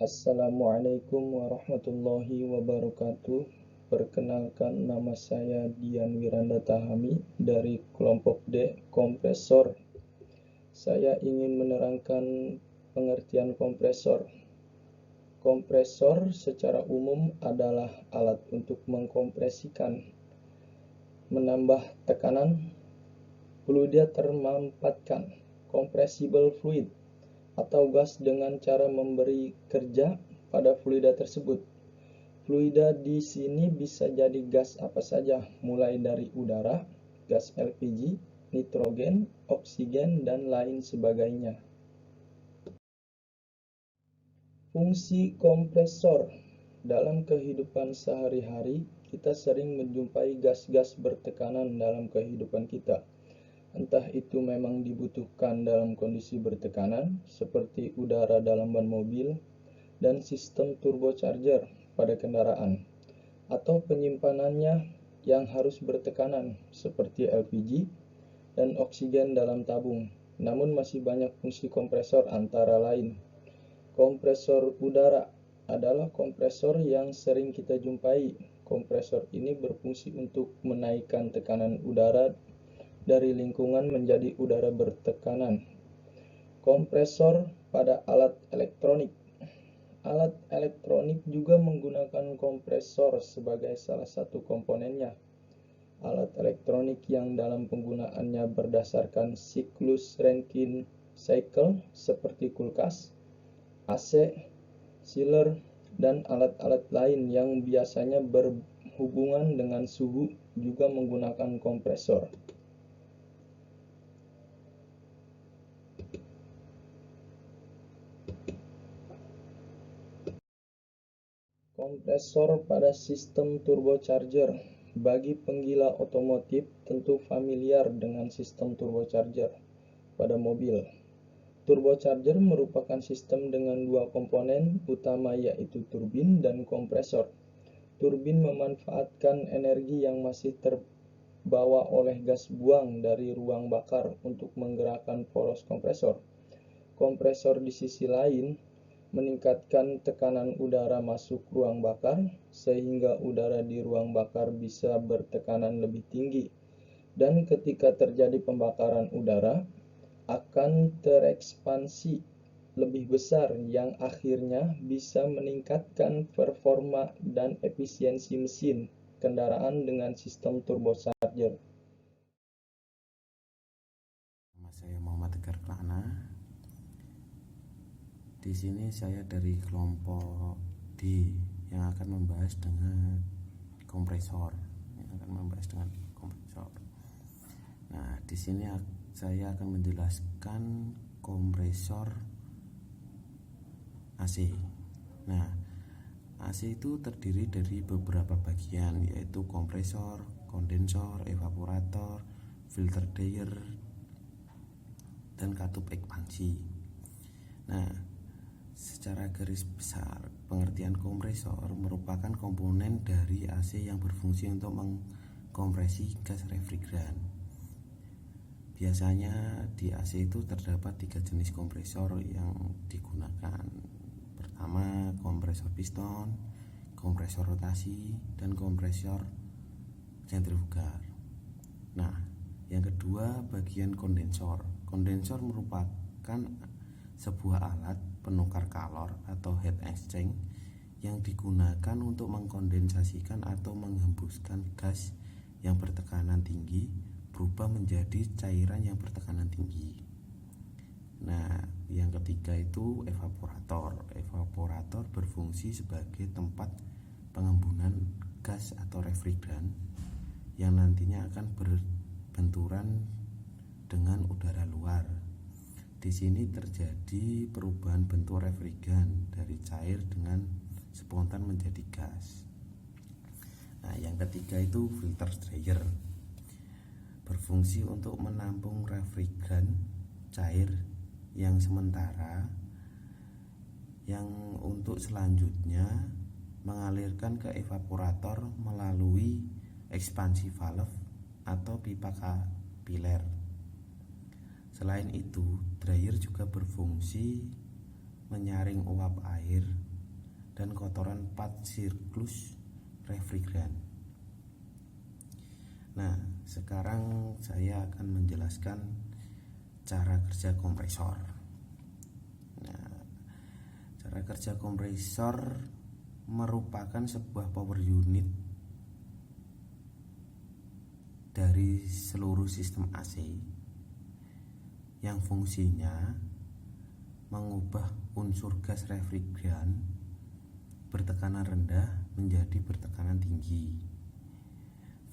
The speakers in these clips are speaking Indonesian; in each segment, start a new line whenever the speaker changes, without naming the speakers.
Assalamualaikum warahmatullahi wabarakatuh. Perkenalkan, nama saya Dian Wiranda Tahami dari kelompok D, kompresor. Saya ingin menerangkan pengertian kompresor. Kompresor secara umum adalah alat untuk mengkompresikan, menambah tekanan fluida termampatkan, compressible fluid, atau gas dengan cara memberi kerja pada fluida tersebut. Fluida di sini bisa jadi gas apa saja, mulai dari udara, gas LPG, nitrogen, oksigen, dan lain sebagainya. Fungsi kompresor. Dalam kehidupan sehari-hari, kita sering menjumpai gas-gas bertekanan dalam kehidupan kita. Entah itu memang dibutuhkan dalam kondisi bertekanan, seperti udara dalam ban mobil, dan sistem turbocharger pada kendaraan, atau penyimpanannya yang harus bertekanan, seperti LPG dan oksigen dalam tabung. Namun masih banyak fungsi kompresor, antara lain: kompresor udara adalah kompresor yang sering kita jumpai. Kompresor ini berfungsi untuk menaikkan tekanan udara dari lingkungan menjadi udara bertekanan. Kompresor pada alat elektronik. Alat elektronik juga menggunakan kompresor sebagai salah satu komponennya. Alat elektronik yang dalam penggunaannya berdasarkan siklus Rankine cycle seperti kulkas, AC, chiller, dan alat-alat lain yang biasanya berhubungan dengan suhu juga menggunakan kompresor. Kompresor pada sistem turbocharger. Bagi penggila otomotif tentu familiar dengan sistem turbocharger pada mobil. Turbocharger merupakan sistem dengan dua komponen utama, yaitu turbin dan kompresor. Turbin memanfaatkan energi yang masih terbawa oleh gas buang dari ruang bakar untuk menggerakkan poros kompresor. Kompresor di sisi lain meningkatkan tekanan udara masuk ruang bakar sehingga udara di ruang bakar bisa bertekanan lebih tinggi, dan ketika terjadi pembakaran udara akan terekspansi lebih besar yang akhirnya bisa meningkatkan performa dan efisiensi mesin kendaraan dengan sistem turbocharger.
Nama saya Muhammad Tegar Prana. Di sini saya dari kelompok D yang akan membahas dengan kompresor. Nah, di sini saya akan menjelaskan kompresor AC. Nah, AC itu terdiri dari beberapa bagian, yaitu kompresor, kondensor, evaporator, filter dryer, dan katup ekspansi. Nah, secara garis besar, pengertian kompresor merupakan komponen dari AC yang berfungsi untuk mengkompresi gas refrigeran. Biasanya di AC itu terdapat 3 jenis kompresor yang digunakan. Pertama, kompresor piston, kompresor rotasi, dan kompresor sentrifugal. Nah, yang kedua, bagian kondensor. Kondensor merupakan sebuah alat penukar kalor atau heat exchange yang digunakan untuk mengkondensasikan atau menghembuskan gas yang bertekanan tinggi berubah menjadi cairan yang bertekanan tinggi. Nah, yang ketiga itu evaporator. Evaporator berfungsi sebagai tempat pengembunan gas atau refrigeran yang nantinya akan berbenturan dengan udara luar. Di sini terjadi perubahan bentuk refrigeran dari cair dengan spontan menjadi gas. Nah, yang ketiga itu filter dryer. Berfungsi untuk menampung refrigeran cair yang sementara yang untuk selanjutnya mengalirkan ke evaporator melalui ekspansi valve atau pipa kapiler. Selain itu, dryer juga berfungsi menyaring uap air dan kotoran pad siklus refrigeran. Nah, sekarang saya akan menjelaskan cara kerja kompresor. Nah, cara kerja kompresor merupakan sebuah power unit dari seluruh sistem AC yang fungsinya mengubah unsur gas refrigeran bertekanan rendah menjadi bertekanan tinggi.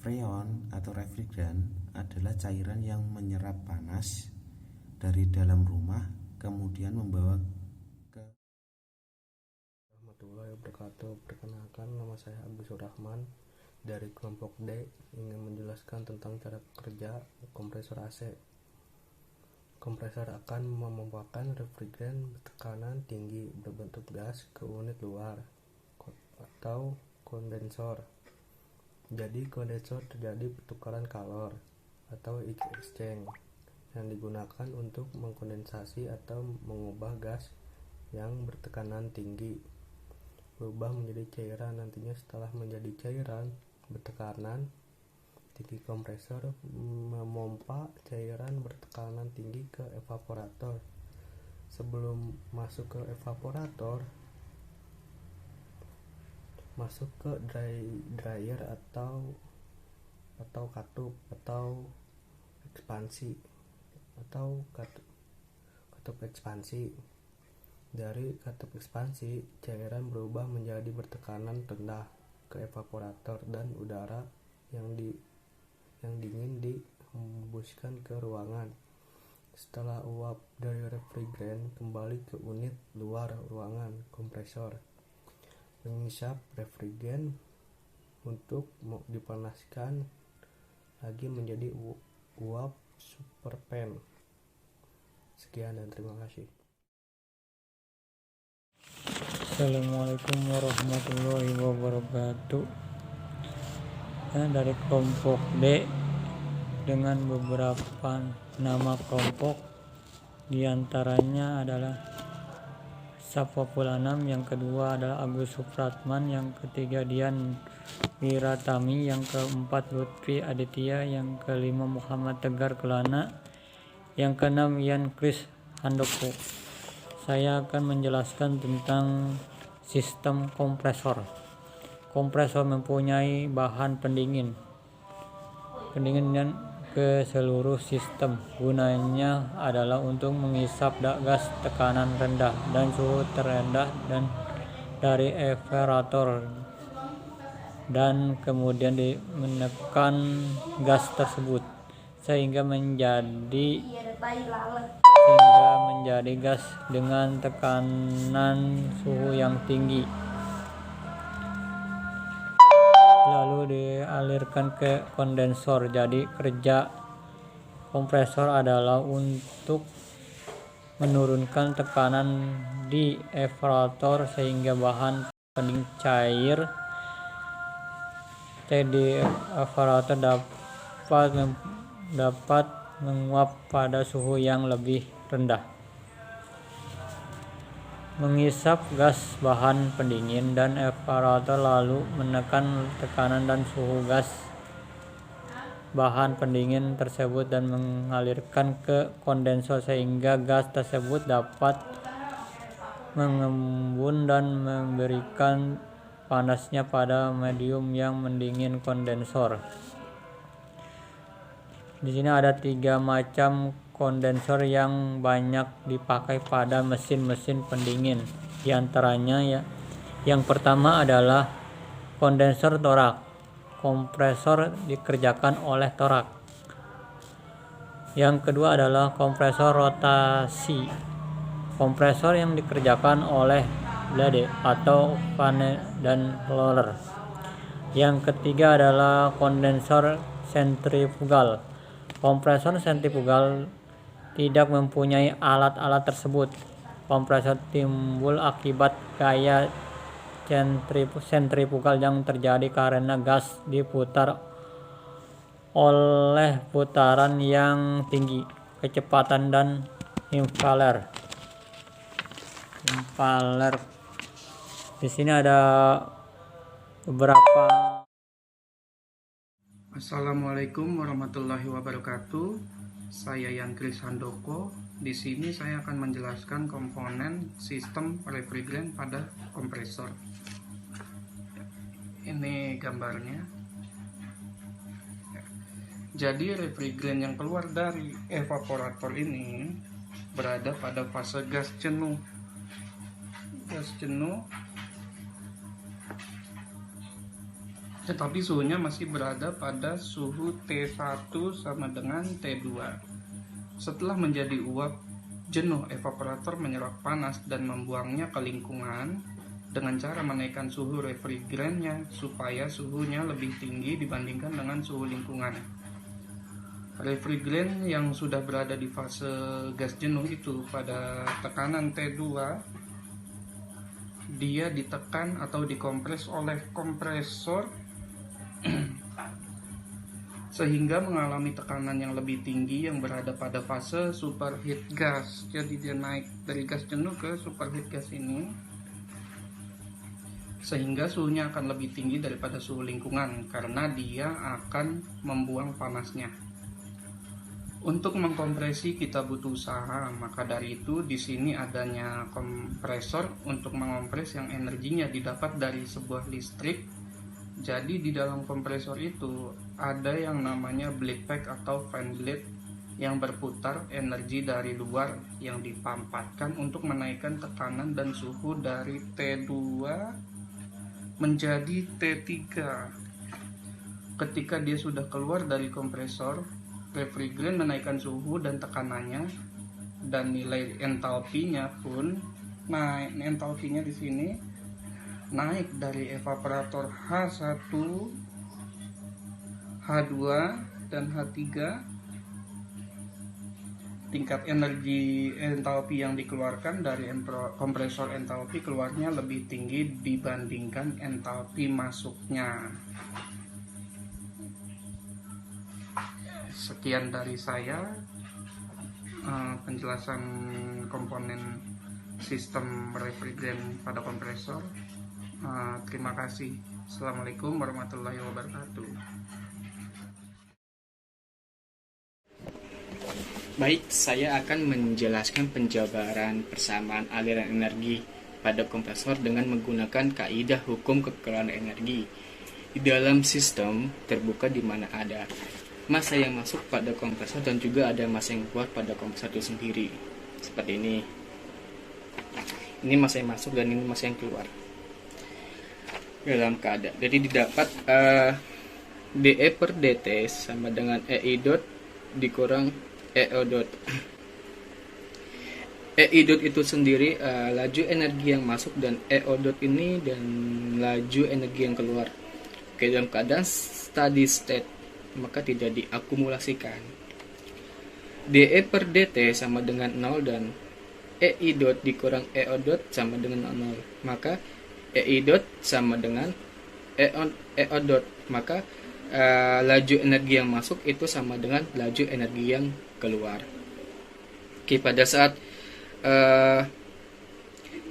Freon atau refrigeran adalah cairan yang menyerap panas dari dalam rumah kemudian membawa ke
Warahmatullahi wabarakatuh. Perkenalkan, nama saya Agus Surahman dari kelompok D, ingin menjelaskan tentang cara kerja kompresor AC. Kompresor akan memompakan refrigeran bertekanan tinggi berbentuk gas ke unit luar atau kondensor. Jadi kondensor terjadi pertukaran kalor atau heat exchange yang digunakan untuk mengkondensasi atau mengubah gas yang bertekanan tinggi berubah menjadi cairan. Nantinya setelah menjadi cairan bertekanan tinggi, kompresor memompa cairan bertekanan tinggi ke evaporator. Sebelum masuk ke evaporator, masuk ke dryer atau katup atau ekspansi katup ekspansi. Dari katup ekspansi, cairan berubah menjadi bertekanan rendah ke evaporator dan udara yang dingin dihembuskan ke ruangan. Setelah uap dari refrigeran kembali ke unit luar ruangan, kompresor mengisap refrigeran untuk dipanaskan lagi menjadi uap superfan. Sekian dan terima kasih.
Assalamualaikum warahmatullahi wabarakatuh. Dari kelompok D dengan beberapa nama kelompok, diantaranya adalah Sapopul Anam, yang kedua adalah Agus Supratman, yang ketiga Dian Wiratami, yang keempat Lutfi Aditya, yang kelima Muhammad Tegar Kelana, yang keenam Ian Chris Handoko. Saya akan menjelaskan tentang sistem kompresor. Kompresor mempunyai bahan pendingin dan ke seluruh sistem. Gunanya adalah untuk mengisap gas tekanan rendah dan suhu terendah dan dari evaporator dan kemudian menekan gas tersebut sehingga menjadi gas dengan tekanan suhu yang tinggi, lalu dialirkan ke kondensor. Jadi kerja kompresor adalah untuk menurunkan tekanan di evaporator sehingga bahan pendingin cair di evaporator dapat menguap pada suhu yang lebih rendah. Mengisap gas bahan pendingin dan evaporator lalu menekan tekanan dan suhu gas bahan pendingin tersebut dan mengalirkan ke kondensor sehingga gas tersebut dapat mengembun dan memberikan panasnya pada medium yang mendingin kondensor. Di sini ada 3 macam kondensor yang banyak dipakai pada mesin-mesin pendingin. Di antaranya yang pertama adalah kondensor torak. Kompresor dikerjakan oleh torak. Yang kedua adalah kompresor rotasi. Kompresor yang dikerjakan oleh blade atau fan dan roller. Yang ketiga adalah kondensor sentrifugal. Kompresor sentrifugal tidak mempunyai alat-alat tersebut. Kompresor timbul akibat gaya sentrifugal yang terjadi karena gas diputar oleh putaran yang tinggi, kecepatan dan impeller. Di sini ada beberapa.
Assalamualaikum warahmatullahi wabarakatuh. Saya Yankris Handoko. Di sini saya akan menjelaskan komponen sistem refrigerant pada kompresor. Ini gambarnya. Jadi refrigerant yang keluar dari evaporator ini berada pada fase gas jenuh. Gas jenuh, tetapi suhunya masih berada pada suhu T1 sama dengan T2. Setelah menjadi uap jenuh, evaporator menyerap panas dan membuangnya ke lingkungan dengan cara menaikkan suhu refrigerantnya supaya suhunya lebih tinggi dibandingkan dengan suhu lingkungan. Refrigerant yang sudah berada di fase gas jenuh itu pada tekanan T2, dia ditekan atau dikompres oleh kompresor sehingga mengalami tekanan yang lebih tinggi yang berada pada fase superheat gas. Jadi dia naik dari gas jenuh ke superheat gas ini, sehingga suhunya akan lebih tinggi daripada suhu lingkungan karena dia akan membuang panasnya. Untuk mengkompresi kita butuh usaha, maka dari itu di sini adanya kompresor untuk mengompres yang energinya didapat dari sebuah listrik. Jadi di dalam kompresor itu ada yang namanya blade pack atau fan blade yang berputar energi dari luar yang dipampatkan untuk menaikkan tekanan dan suhu dari T2 menjadi T3. Ketika dia sudah keluar dari kompresor, refrigerant menaikkan suhu dan tekanannya, dan nilai entalpinya pun naik. Entalpinya di sini naik dari evaporator H1, H2, dan H3. Tingkat energi entalpi yang dikeluarkan dari kompresor entalpi keluarnya lebih tinggi dibandingkan entalpi masuknya. Sekian dari saya, penjelasan komponen sistem refrigerant pada kompresor. Terima kasih. Assalamualaikum warahmatullahi wabarakatuh.
Baik, saya akan menjelaskan penjabaran persamaan aliran energi pada kompresor dengan menggunakan kaidah hukum kekeralan energi. Di dalam sistem terbuka di mana ada massa yang masuk pada kompresor dan juga ada massa yang keluar pada kompresor itu sendiri. Seperti ini. Ini massa yang masuk dan ini massa yang keluar. Dalam keadaan. Jadi didapat dE per dt sama dengan EI dot dikurang EO dot. EI dot itu sendiri laju energi yang masuk dan EO dot ini dan laju energi yang keluar. Oke, dalam keadaan steady state maka tidak diakumulasikan. dE per dt sama dengan 0 dan EI dot dikurang EO dot sama dengan 0. Maka EI dot sama dengan EO dot. Maka laju energi yang masuk itu sama dengan laju energi yang keluar. Oke, pada saat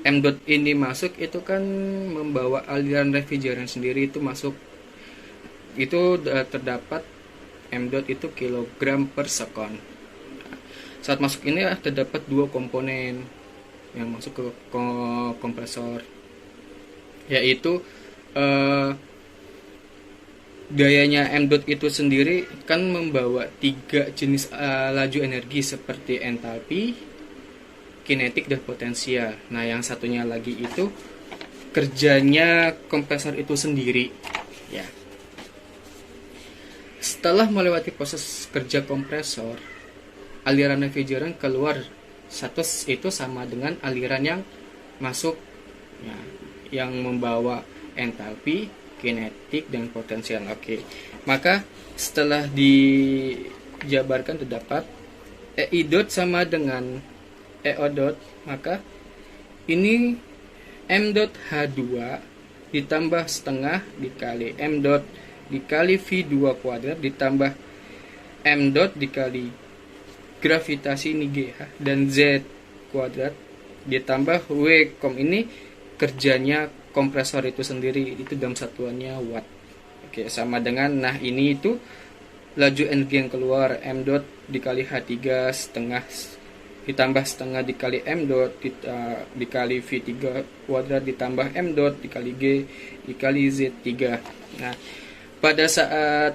M dot ini masuk itu kan membawa aliran refrigerant sendiri itu masuk. Itu terdapat M dot itu kilogram per sekon. Saat masuk ini terdapat dua komponen yang masuk ke kompresor, yaitu dayanya M dot itu sendiri kan membawa tiga jenis laju energi seperti entalpi, kinetik, dan potensial. Nah, yang satunya lagi itu kerjanya kompresor itu sendiri, ya. Setelah melewati proses kerja kompresor, aliran refrigerant keluar status itu sama dengan aliran yang masuk, ya, yang membawa entalpi, kinetik, dan potensial. Oke. Maka setelah dijabarkan terdapat EI dot sama dengan EO dot, maka ini M dot H2 ditambah setengah dikali M dot dikali V2 kuadrat ditambah M dot dikali gravitasi ini GH dan Z kuadrat ditambah W kom ini kerjanya kompresor itu sendiri itu dalam satuannya watt. Oke, sama dengan, nah ini itu laju energi yang keluar M dot dikali H3 setengah ditambah setengah dikali M dot dikali V3 kuadrat ditambah M dot dikali G dikali Z3. Nah, pada saat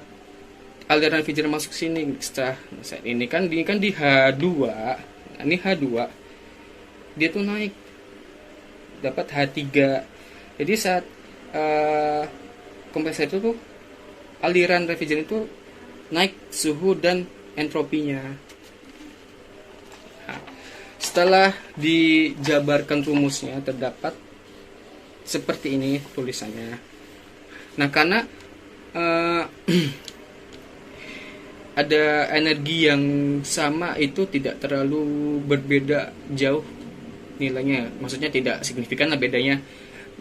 aliran refrigeran masuk sini, setelah saat ini kan di H2, nah ini H2, dia tuh naik dapat H3. Jadi saat kompresor itu tuh aliran refrigeran itu naik suhu dan entropinya. Nah, setelah dijabarkan rumusnya terdapat seperti ini tulisannya. Nah, karena ada energi yang sama itu tidak terlalu berbeda jauh nilainya, maksudnya tidak signifikan lah bedanya,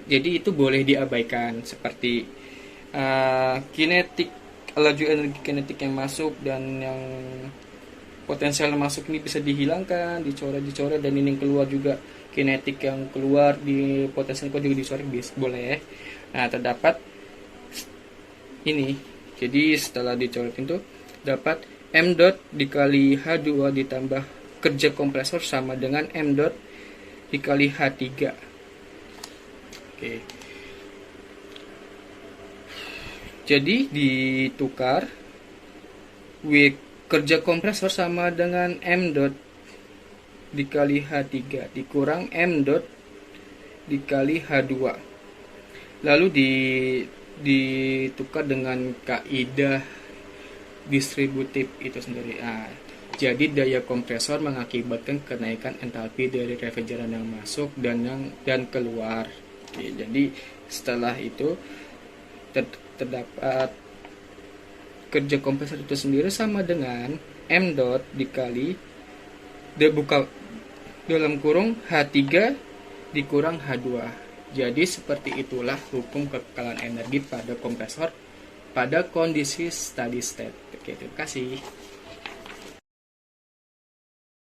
jadi itu boleh diabaikan. Seperti kinetik, laju energi kinetik yang masuk dan yang potensial yang masuk ini bisa dihilangkan, dicoret, dan ini yang keluar juga kinetik yang keluar di potensial juga dicoret, boleh. Nah, terdapat ini, jadi setelah dicoret itu dapat M dot dikali H2 ditambah kerja kompresor sama dengan M dot dikali H3. Oke. Jadi ditukar, kerja kompresor sama dengan M dot dikali H3 dikurang M dot dikali H2. Lalu ditukar dengan kaidah distributif itu sendiri. Nah, jadi daya kompresor mengakibatkan kenaikan entalpi dari refrigeran yang masuk dan keluar. Oke, jadi setelah itu terdapat kerja kompresor itu sendiri sama dengan M dot dikali buka dalam kurung H3 dikurang H2. Jadi seperti itulah hukum kekekalan energi pada kompresor pada kondisi steady state. Oke, terima kasih.